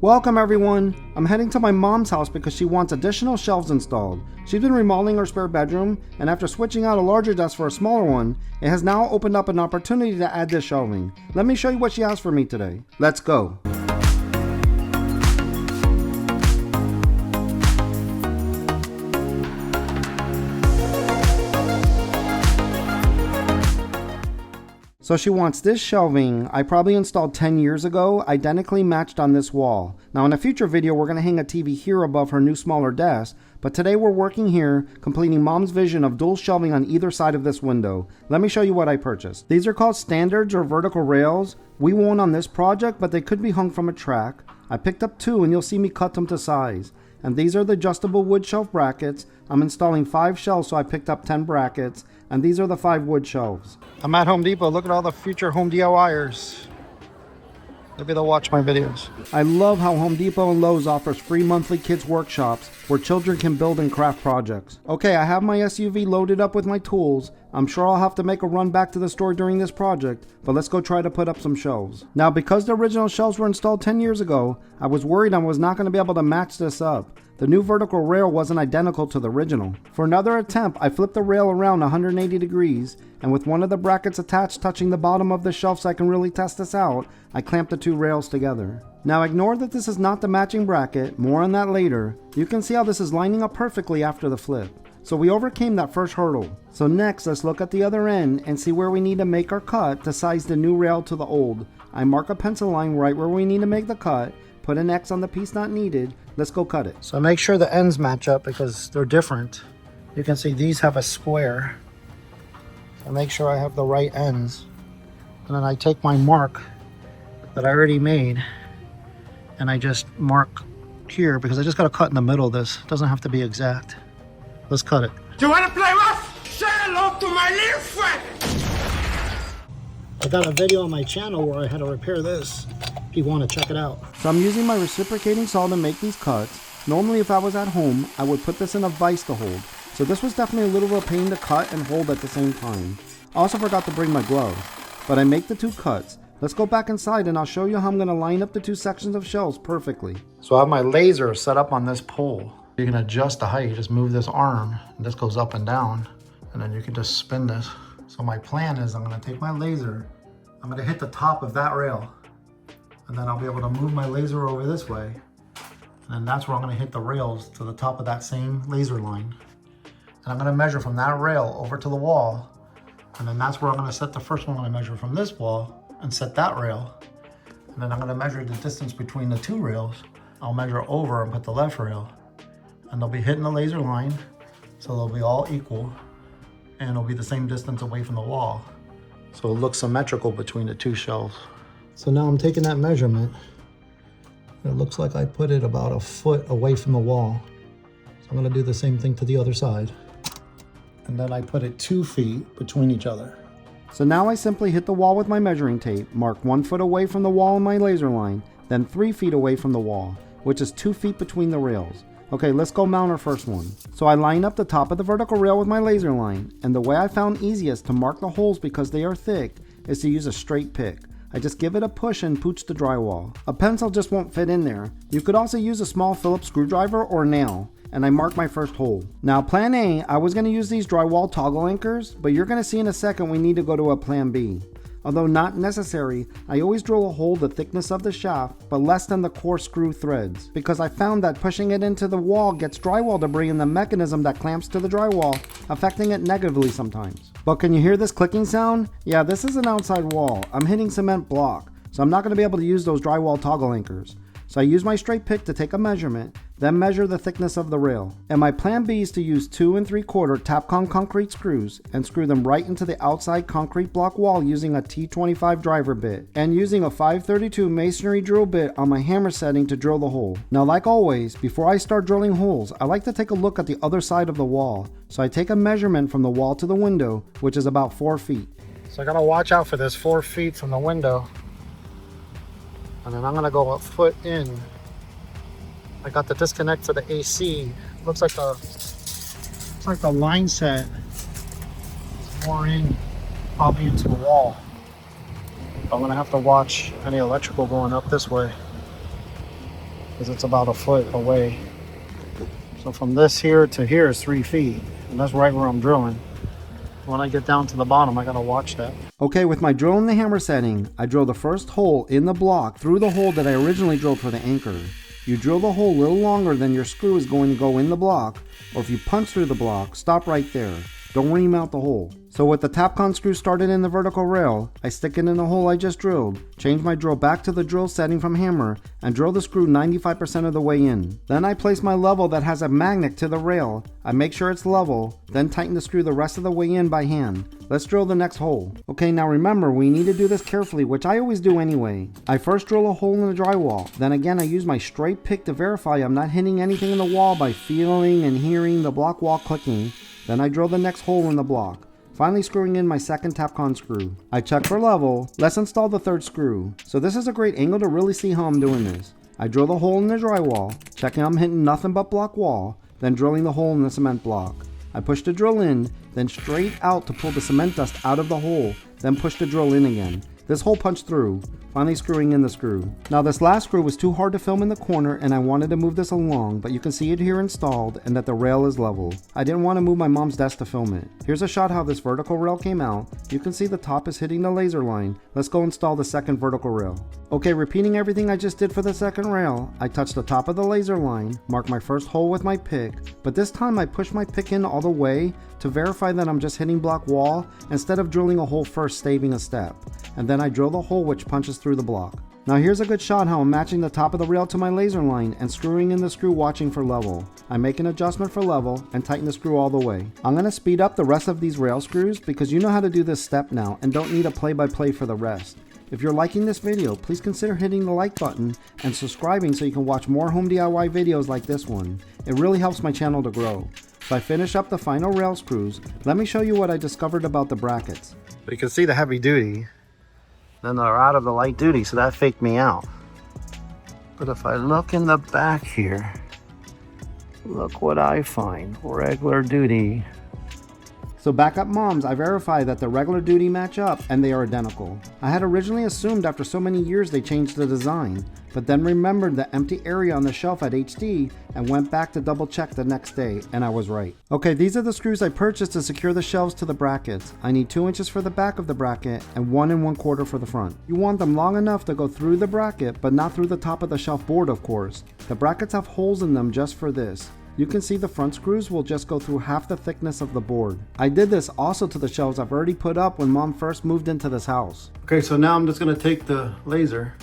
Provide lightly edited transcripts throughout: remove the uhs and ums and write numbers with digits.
Welcome everyone! I'm heading to my mom's house because she wants additional shelves installed. She's been remodeling her spare bedroom, and after switching out a larger desk for a smaller one, it has now opened up an opportunity to add this shelving. Let me show you what she has for me today. Let's go! So she wants this shelving I probably installed 10 years ago, identically matched on this wall. Now in a future video we're going to hang a TV here above her new smaller desk, but today we're working here, completing mom's vision of dual shelving on either side of this window. Let me show you what I purchased. These are called standards or vertical rails. We won't on this project, but they could be hung from a track. I picked up 2 and you'll see me cut them to size. And these are the adjustable wood shelf brackets. I'm installing 5 shelves, so I picked up 10 brackets. And these are the 5 wood shelves. I'm at Home Depot. Look at all the future home DIYers. Maybe they'll watch my videos. I love how Home Depot and Lowe's offers free monthly kids workshops where children can build and craft projects. Okay, I have my SUV loaded up with my tools. I'm sure I'll have to make a run back to the store during this project, but let's go try to put up some shelves. Now, because the original shelves were installed 10 years ago, I was worried I was not going to be able to match this up. The new vertical rail wasn't identical to the original. For another attempt, I flipped the rail around 180 degrees, and with one of the brackets attached touching the bottom of the shelf so I can really test this out, I clamped the 2 rails together. Now ignore that this is not the matching bracket, more on that later. You can see how this is lining up perfectly after the flip. So we overcame that first hurdle. So next, let's look at the other end and see where we need to make our cut to size the new rail to the old. I mark a pencil line right where we need to make the cut, put an X on the piece not needed. Let's go cut it. So make sure the ends match up because they're different. You can see these have a square. So make sure I have the right ends. And then I take my mark that I already made and I just mark here because I just got to cut in the middle of this. It doesn't have to be exact. Let's cut it. You want to play rough? Say hello to my little friend. I got a video on my channel where I had to repair this. If you want to check it out. So I'm using my reciprocating saw to make these cuts. Normally if I was at home, I would put this in a vise to hold. So this was definitely a little bit of a pain to cut and hold at the same time. I also forgot to bring my gloves, but I make the 2 cuts. Let's go back inside and I'll show you how I'm going to line up the 2 sections of shelves perfectly. So I have my laser set up on this pole. You can adjust the height. You just move this arm and this goes up and down, and then you can just spin this. So my plan is I'm going to take my laser, I'm going to hit the top of that rail, and then I'll be able to move my laser over this way, and then that's where I'm going to hit the rails to the top of that same laser line. And I'm going to measure from that rail over to the wall, and then that's where I'm going to set the first one. I'm going to measure from this wall and set that rail, and then I'm going to measure the distance between the 2 rails. I'll measure over and put the left rail, and they'll be hitting the laser line, so they'll be all equal, and it'll be the same distance away from the wall. So it looks symmetrical between the 2 shelves. So now I'm taking that measurement. It looks like I put it about a foot away from the wall. So I'm gonna do the same thing to the other side. And then I put it 2 feet between each other. So now I simply hit the wall with my measuring tape, mark 1 foot away from the wall in my laser line, then 3 feet away from the wall, which is 2 feet between the rails. Okay, let's go mount our first one. So I line up the top of the vertical rail with my laser line, and the way I found easiest to mark the holes because they are thick is to use a straight pick. I just give it a push and pooch the drywall. A pencil just won't fit in there. You could also use a small Phillips screwdriver or nail, and I mark my first hole. Now plan A, I was going to use these drywall toggle anchors, but you're going to see in a second we need to go to a plan B. Although not necessary, I always drill a hole the thickness of the shaft, but less than the core screw threads, because I found that pushing it into the wall gets drywall debris in the mechanism that clamps to the drywall, affecting it negatively sometimes. But can you hear this clicking sound? Yeah, this is an outside wall. I'm hitting cement block, so I'm not going to be able to use those drywall toggle anchors. So I use my straight pick to take a measurement, then measure the thickness of the rail. And my plan B is to use 2 3/4 Tapcon concrete screws and screw them right into the outside concrete block wall using a T25 driver bit and using a 532 masonry drill bit on my hammer setting to drill the hole. Now like always, before I start drilling holes, I like to take a look at the other side of the wall. So I take a measurement from the wall to the window, which is about 4 feet. So I gotta watch out for this 4 feet from the window. And then I'm gonna go a foot in. I got the disconnect for the AC. Looks like the line set is more in, probably into the wall. I'm gonna have to watch any electrical going up this way. because it's about a foot away. So from this here to here is 3 feet, and that's right where I'm drilling. When I get down to the bottom, I gotta watch that. Okay, with my drill in the hammer setting, I drill the first hole in the block through the hole that I originally drilled for the anchor. You drill the hole a little longer than your screw is going to go in the block, or if you punch through the block, stop right there. Don't remount the hole. So with the Tapcon screw started in the vertical rail, I stick it in the hole I just drilled, change my drill back to the drill setting from hammer, and drill the screw 95% of the way in. Then I place my level that has a magnet to the rail. I make sure it's level, then tighten the screw the rest of the way in by hand. Let's drill the next hole. Okay, now remember, we need to do this carefully, which I always do anyway. I first drill a hole in the drywall, then again I use my straight pick to verify I'm not hitting anything in the wall by feeling and hearing the block wall clicking. Then I drill the next hole in the block, finally screwing in my second Tapcon screw. I check for level. Let's install the third screw. So this is a great angle to really see how I'm doing this. I drill the hole in the drywall, checking I'm hitting nothing but block wall, then drilling the hole in the cement block. I push the drill in, then straight out to pull the cement dust out of the hole, then push the drill in again. This hole punched through, finally screwing in the screw. Now this last screw was too hard to film in the corner and I wanted to move this along, but you can see it here installed and that the rail is level. I didn't want to move my mom's desk to film it. Here's a shot how this vertical rail came out. You can see the top is hitting the laser line. Let's go install the second vertical rail. Okay, repeating everything I just did for the second rail, I touch the top of the laser line, mark my first hole with my pick, but this time I push my pick in all the way to verify that I'm just hitting block wall instead of drilling a hole first, saving a step. And then I drill the hole which punches through the block. Now here's a good shot how I'm matching the top of the rail to my laser line and screwing in the screw watching for level. I make an adjustment for level and tighten the screw all the way. I'm going to speed up the rest of these rail screws because you know how to do this step now and don't need a play-by-play for the rest. If you're liking this video, please consider hitting the like button and subscribing so you can watch more home DIY videos like this one. It really helps my channel to grow. So I finish up the final rail screws. Let me show you what I discovered about the brackets. So you can see the heavy duty. Then they're out of the light duty, so that faked me out. But if I look in the back here, look what I find. Regular duty. So back at Mom's, I verified that the regular duty match up and they are identical. I had originally assumed after so many years they changed the design, but then remembered the empty area on the shelf at HD and went back to double check the next day, and I was right. Okay, these are the screws I purchased to secure the shelves to the brackets. I need 2 inches for the back of the bracket and 1 1/4 for the front. You want them long enough to go through the bracket, but not through the top of the shelf board, of course. The brackets have holes in them just for this. You can see the front screws will just go through half the thickness of the board. I did this also to the shelves I've already put up when Mom first moved into this house. Okay, so now I'm just gonna take the laser,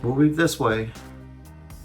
move it this way,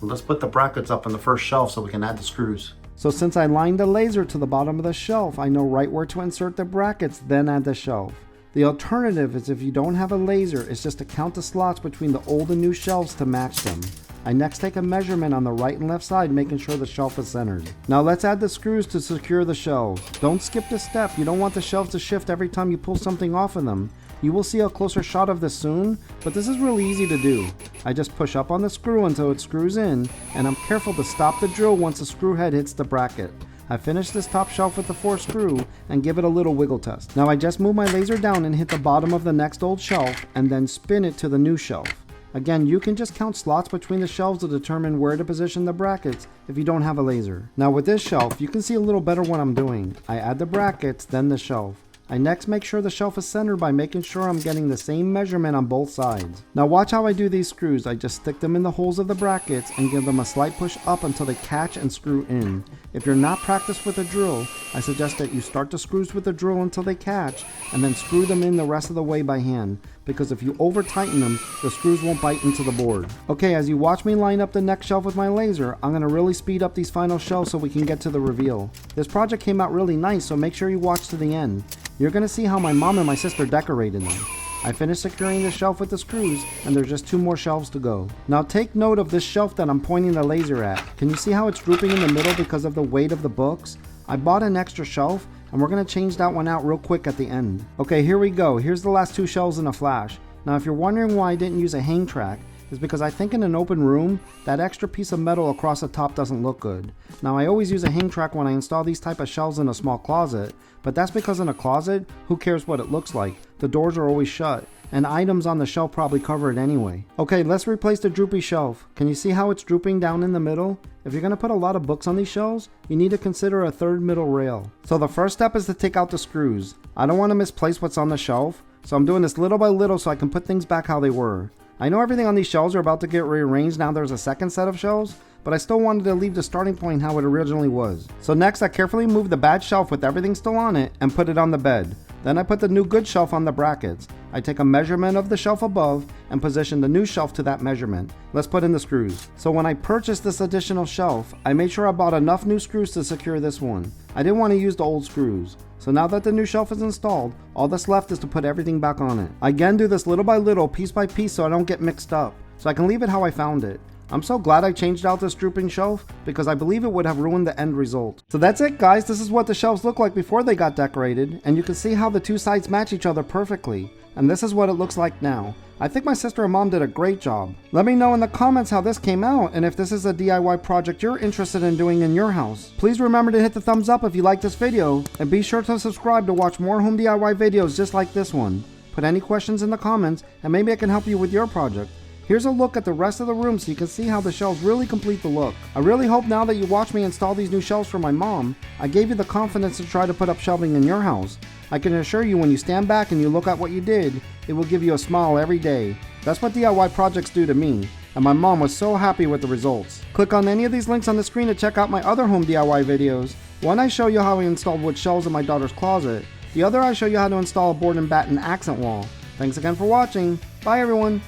and let's put the brackets up on the first shelf so we can add the screws. So since I lined the laser to the bottom of the shelf, I know right where to insert the brackets, then add the shelf. The alternative is if you don't have a laser, is just to count the slots between the old and new shelves to match them. I next take a measurement on the right and left side, making sure the shelf is centered. Now let's add the screws to secure the shelves. Don't skip this step. You don't want the shelves to shift every time you pull something off of them. You will see a closer shot of this soon, but this is really easy to do. I just push up on the screw until it screws in, and I'm careful to stop the drill once the screw head hits the bracket. I finish this top shelf with the 4th screw and give it a little wiggle test. Now I just move my laser down and hit the bottom of the next old shelf and then spin it to the new shelf. Again, you can just count slots between the shelves to determine where to position the brackets if you don't have a laser. Now with this shelf, you can see a little better what I'm doing. I add the brackets, then the shelf. I next make sure the shelf is centered by making sure I'm getting the same measurement on both sides. Now watch how I do these screws. I just stick them in the holes of the brackets and give them a slight push up until they catch and screw in. If you're not practiced with a drill, I suggest that you start the screws with the drill until they catch and then screw them in the rest of the way by hand, because if you over tighten them, the screws won't bite into the board. Okay, as you watch me line up the next shelf with my laser, I'm going to really speed up these final shelves so we can get to the reveal. This project came out really nice, so make sure you watch to the end. You're going to see how my mom and my sister decorated them. I finished securing the shelf with the screws, and there's just 2 more shelves to go. Now take note of this shelf that I'm pointing the laser at. Can you see how it's drooping in the middle because of the weight of the books? I bought an extra shelf, and we're going to change that one out real quick at the end. Okay, here we go. Here's the last 2 shelves in a flash. Now if you're wondering why I didn't use a hang track, is because I think in an open room, that extra piece of metal across the top doesn't look good. Now I always use a hang track when I install these type of shelves in a small closet, but that's because in a closet, who cares what it looks like? The doors are always shut, and items on the shelf probably cover it anyway. Okay, let's replace the droopy shelf. Can you see how it's drooping down in the middle? If you're going to put a lot of books on these shelves, you need to consider a third middle rail. So the first step is to take out the screws. I don't want to misplace what's on the shelf, so I'm doing this little by little so I can put things back how they were. I know everything on these shelves are about to get rearranged now there's a second set of shelves, but I still wanted to leave the starting point how it originally was. So next I carefully moved the bad shelf with everything still on it and put it on the bed. Then I put the new good shelf on the brackets. I take a measurement of the shelf above and position the new shelf to that measurement. Let's put in the screws. So when I purchased this additional shelf, I made sure I bought enough new screws to secure this one. I didn't want to use the old screws. So now that the new shelf is installed, all that's left is to put everything back on it. I again do this little by little, piece by piece, so I don't get mixed up, so I can leave it how I found it. I'm so glad I changed out this drooping shelf because I believe it would have ruined the end result. So that's it guys, this is what the shelves look like before they got decorated, and you can see how the two sides match each other perfectly. And this is what it looks like now. I think my sister and mom did a great job. Let me know in the comments how this came out and if this is a DIY project you're interested in doing in your house. Please remember to hit the thumbs up if you like this video, and be sure to subscribe to watch more home DIY videos just like this one. Put any questions in the comments and maybe I can help you with your project. Here's a look at the rest of the room so you can see how the shelves really complete the look. I really hope now that you watch me install these new shelves for my mom, I gave you the confidence to try to put up shelving in your house. I can assure you when you stand back and you look at what you did, it will give you a smile every day. That's what DIY projects do to me, and my mom was so happy with the results. Click on any of these links on the screen to check out my other home DIY videos. One I show you how I installed wood shelves in my daughter's closet. The other I show you how to install a board and batten accent wall. Thanks again for watching. Bye everyone.